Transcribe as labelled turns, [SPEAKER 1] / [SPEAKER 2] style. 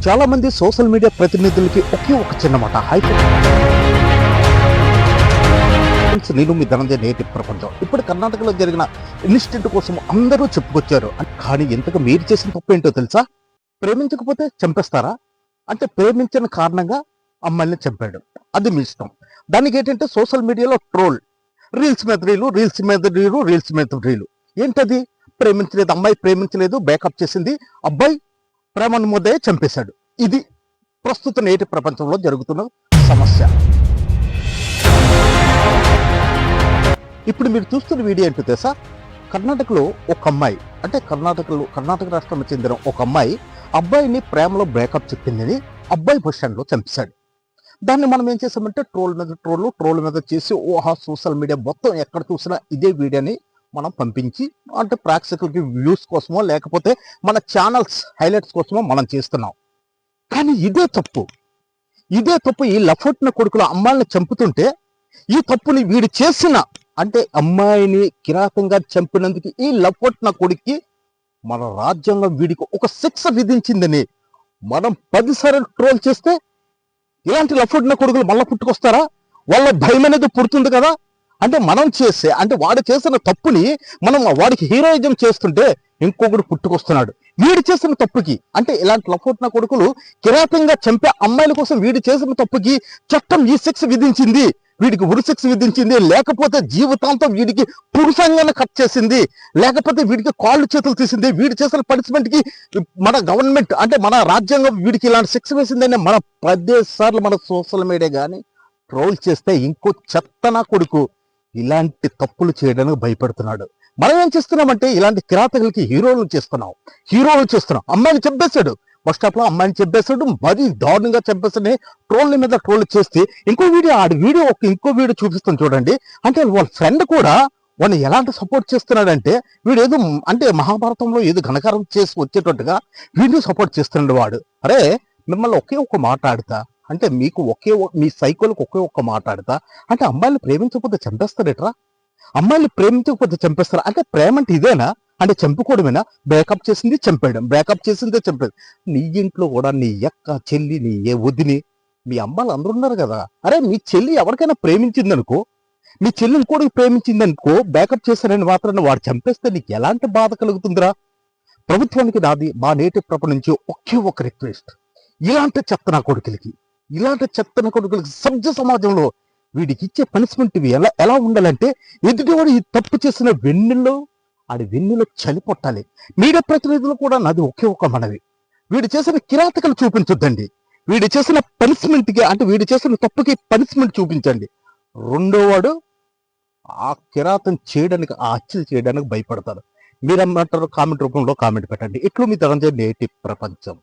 [SPEAKER 1] చాలా మంది social media ప్రతినిధులకి ఒకే ఒక చిన్న మాట నేను మీ ధనంజయ నేటి ప్రపంచం. ఇప్పుడు కర్ణాటకలో జరిగిన ఇన్సిడెంట్ కోసం అందరూ చెప్పుకొచ్చారు. కానీ ఇంతకు మీరు చేసిన తప్పు ఏంటో తెలుసా? ప్రేమించకపోతే చంపేస్తారా అంటే ప్రేమించిన కారణంగా అమ్మాయిని చంపాడు, అది మీ ఇష్టం. దానికి ఏంటంటే సోషల్ మీడియాలో ట్రోల్, రీల్స్ మీద రీలు. ఏంటది? ప్రేమించలేదు, అమ్మాయి ప్రేమించలేదు, బ్యాకప్ చేసింది, అబ్బాయి ప్రేమను ముద్దే చంపేశాడు. ఇది ప్రస్తుత నేటి ప్రపంచంలో జరుగుతున్న సమస్య. ఇప్పుడు మీరు చూస్తున్న వీడియో ఏంటో తెలుసా? కర్ణాటకలో ఒక అమ్మాయి, అంటే కర్ణాటక రాష్ట్రానికి చెందిన ఒక అమ్మాయి అబ్బాయిని ప్రేమలో బ్రేకప్ చెప్పిందని అబ్బాయి బస్ స్టాండ్లో చంపేశాడు. దాన్ని మనం ఏం చేసామంటే ట్రోల్ మీద చేసి సోషల్ మీడియా మొత్తం ఎక్కడ చూసినా ఇదే వీడియోని మనం పంపించి, అంటే ప్రేక్షకులకి వ్యూస్ కోసమో లేకపోతే మన ఛానల్స్ హైలైట్స్ కోసమో మనం చేస్తున్నాం. కానీ ఇదే తప్పు. ఈ లఫోట్న కొడుకుల అమ్మాయిని చంపుతుంటే ఈ తప్పుని వీడు చేసిన, అంటే అమ్మాయిని కిరాతంగా చంపినందుకు ఈ లఫోట్న కొడుక్కి మన రాజ్యాంగం వీడికి ఒక శిక్ష విధించిందని మనం 10 సార్లు ట్రోల్ చేస్తే ఇలాంటి లఫోట్న కొడుకులు మళ్ళీ పుట్టుకొస్తారా? వాళ్ళ భయం అనేది పుడుతుంది కదా. అంటే మనం చేసే, అంటే వాడు చేసిన తప్పుని మనం వాడికి హీరోయిజం చేస్తుంటే ఇంకొకడు పుట్టుకొస్తున్నాడు వీడు చేసిన తప్పుకి. అంటే ఇలాంటి లఫోట్న కొడుకులు కిరాతంగా చంపే అమ్మాయిల కోసం వీడు చేసిన తప్పుకి చట్టం ఈ శిక్ష విధించింది, వీడికి ఉరి శిక్ష విధించింది, లేకపోతే జీవితాంతం వీడికి పురుషంగానే కట్ చేసింది, లేకపోతే వీడికి కాళ్ళు చేతులు తీసింది. వీడు చేసిన పనిష్మెంట్ కి మన గవర్నమెంట్, అంటే మన రాజ్యాంగం వీడికి ఇలాంటి శిక్ష వేసిందని మన 10 సార్లు మన సోషల్ మీడియా కానీ ట్రోల్ చేస్తే ఇంకో చెత్తనా కొడుకు ఇలాంటి తప్పులు చేయడానికి భయపడుతున్నాడు. మనం ఏం చేస్తున్నామంటే ఇలాంటి కిరాతకులకి హీరోలు చేస్తున్నాం. అమ్మాయిని చంపేశాడు, బస్ స్టాప్ లో అమ్మాయిని చంపేశాడు, మరీ దారుణంగా చంపేస్తాడని ట్రోల్ మీద ట్రోల్ చేస్తే ఇంకో వీడియో చూపిస్తాను చూడండి. అంటే వాళ్ళ ఫ్రెండ్ కూడా వాడిని ఎలాంటి సపోర్ట్ చేస్తున్నాడంటే వీడు ఏదో, అంటే మహాభారతంలో ఏదో ఘనకారం చేసి వచ్చేటట్టుగా వీడిని సపోర్ట్ చేస్తున్నాడు వాడు. అరే మిమ్మల్ని ఒకే ఒక మాట ఆడతా, అంటే మీకు మీ సైకోలకు ఒకే ఒక్క మాట ఆడతా, అంటే అమ్మాయిని ప్రేమించకపోతే చంపేస్తారేట్రా? అమ్మాయిని ప్రేమించకపోతే చంపేస్తారా? అంటే ప్రేమ అంటే ఇదేనా? అంటే చంపుకోవడమేనా? బ్రేకప్ చేసిందే చంపాడు. నీ ఇంట్లో కూడా నీ అక్క, చెల్లి, నీ వదిని, మీ అమ్మాయిలు అందరూ ఉన్నారు కదా. అరే మీ చెల్లి ఎవరికైనా ప్రేమించిందనుకో, మీ చెల్లి ఇంకోటికి ప్రేమించిందనుకో, బ్యాకప్ చేశారని మాత్రాన్ని వాడు చంపేస్తే నీకు ఎలాంటి బాధ కలుగుతుందిరా? ప్రభుత్వానికి నాది మా నేటి ప్రపంచం నుంచి ఒకే ఒక రిక్వెస్ట్, ఇలాంటి చెత్తనా కొడుకులకి సభ్య సమాజంలో వీడికి ఇచ్చే పనిష్మెంట్ ఎలా ఉండాలంటే, ఎదుటివాడు ఈ తప్పు చేసిన వెన్నులో చనిపొట్టాలి. మీడియా ప్రతినిధులు కూడా నాది ఒకే ఒక మనవి, వీడు చేసిన కిరాతకలు చూపించొద్దండి. వీడు చేసిన పనిష్మెంట్కి, అంటే వీడు చేసిన తప్పుకి పనిష్మెంట్ చూపించండి. రెండోవాడు ఆ కిరాతం చేయడానికి, ఆ హత్యలు చేయడానికి భయపడతారు. మీరేమంటారు? కామెంట్ రూపంలో కామెంట్ పెట్టండి. ఇట్లు మీ ధనంజయ నేటి ప్రపంచం.